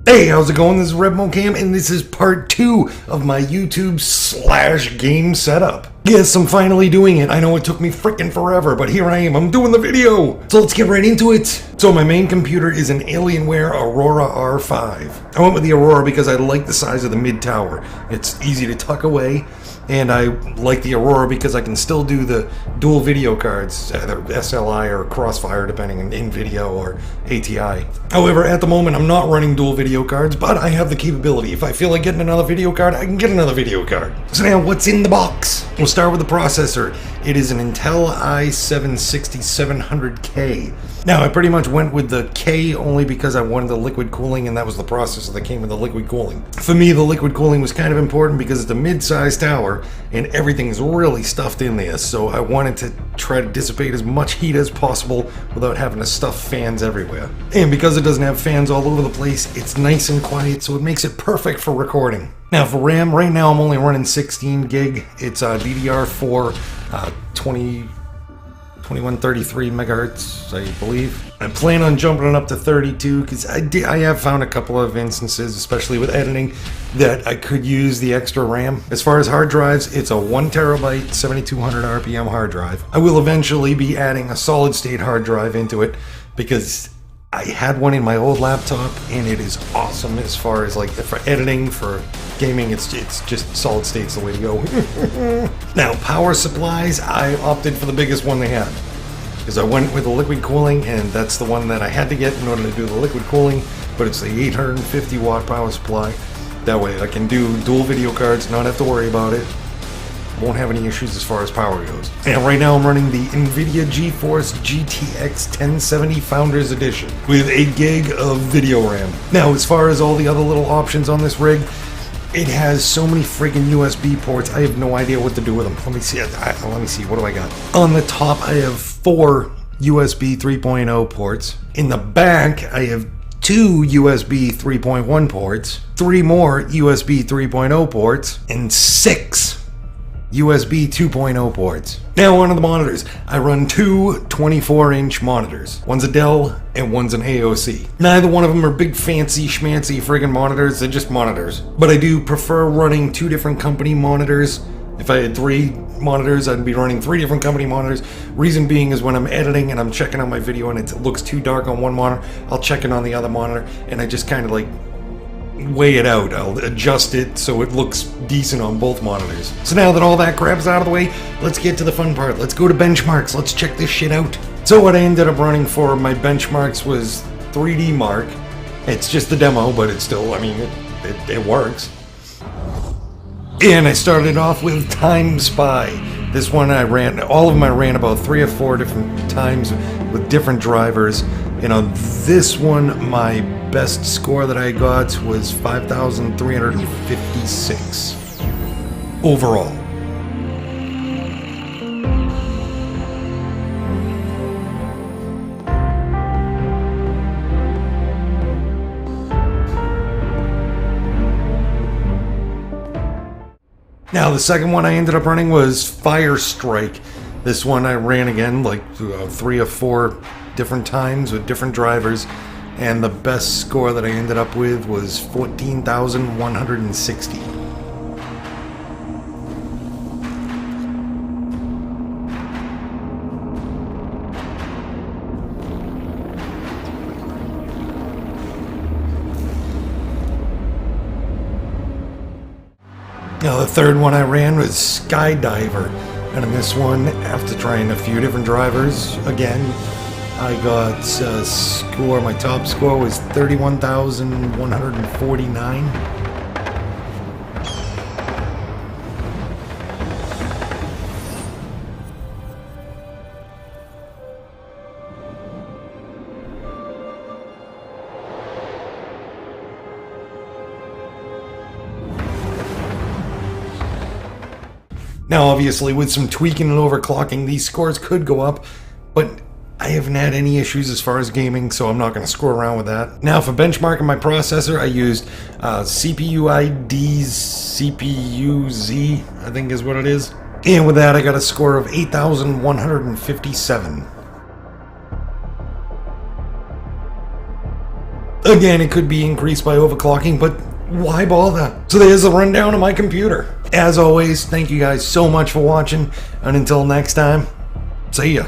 Hey, how's it going? This is RebMoCam, and this is part 2 of my YouTube / game setup. Yes, I'm finally doing it. I know it took me freaking forever, but here I am. I'm doing the video. So let's get right into it. So my main computer is an Alienware Aurora R5. I went with the Aurora because I like the size of the mid tower. It's easy to tuck away. And I like the Aurora because I can still do the dual video cards, either SLI or Crossfire, depending on NVIDIA or ATI. However, at the moment, I'm not running dual video cards, but I have the capability. If I feel like getting another video card, I can get another video card. So now, what's in the box? We'll start with the processor. It is an Intel i7-6700K. Now, I pretty much went with the K only because I wanted the liquid cooling, and that was the processor that came with the liquid cooling. For me, the liquid cooling was kind of important because it's a mid-sized tower, and everything's really stuffed in there, so I wanted to try to dissipate as much heat as possible without having to stuff fans everywhere. And because it doesn't have fans all over the place, it's nice and quiet, so it makes it perfect for recording. Now for RAM, right now I'm only running 16 gig. It's DDR4 2133 megahertz, I believe. I plan on jumping it up to 32 because I have found a couple of instances, especially with editing, that I could use the extra RAM. As far as hard drives, it's a 1 terabyte 7200 RPM hard drive. I will eventually be adding a solid state hard drive into it because I had one in my old laptop and it is awesome as far as like for editing, for gaming, it's just solid state's the way to go. Now power supplies, I opted for the biggest one they had because I went with the liquid cooling, and that's the one that I had to get in order to do the liquid cooling, but it's the 850 watt power supply. That way I can do dual video cards, not have to worry about it. Won't have any issues as far as power goes. And right now I'm running the NVIDIA GeForce GTX 1070 Founders Edition with 8 gig of video RAM. Now, as far as all the other little options on this rig, it has so many freaking USB ports, I have no idea what to do with them. Let me see, what do I got? On the top, I have 4 USB 3.0 ports. In the back, I have 2 USB 3.1 ports, 3 more USB 3.0 ports, and 6 USB 2.0 ports. Now on to the monitors. I run 2 24-inch monitors. One's a Dell and one's an AOC. Neither one of them are big fancy schmancy friggin' monitors, they're just monitors. But I do prefer running 2 different company monitors. If I had 3 monitors, I'd be running 3 different company monitors. Reason being is when I'm editing and I'm checking out my video and it looks too dark on one monitor, I'll check it on the other monitor, and I just kind of like weigh it out. I'll adjust it so it looks decent on both monitors. So now that all that crap's out of the way, let's get to the fun part. Let's go to benchmarks. Let's check this shit out. So what I ended up running for my benchmarks was 3D Mark. It's just the demo, but it's still, I mean, it works. And I started off with Time Spy. This one I ran, all of them I ran about 3 or 4 different times with different drivers. And on this one, my best score that I got was 5,356 overall. Now the second one I ended up running was Fire Strike. This one I ran again like 3 or 4 different times with different drivers, and the best score that I ended up with was 14,160. Now the third one I ran was Skydiver, and in this one, after trying a few different drivers, again, I got a score, my top score was 31,149. Now obviously with some tweaking and overclocking, these scores could go up, but I haven't had any issues as far as gaming, so I'm not going to screw around with that. Now for benchmarking my processor, I used CPUID's CPU-Z, I think is what it is. And with that, I got a score of 8,157. Again, it could be increased by overclocking, but why bother? So there's a rundown of my computer. As always, thank you guys so much for watching, and until next time, see ya.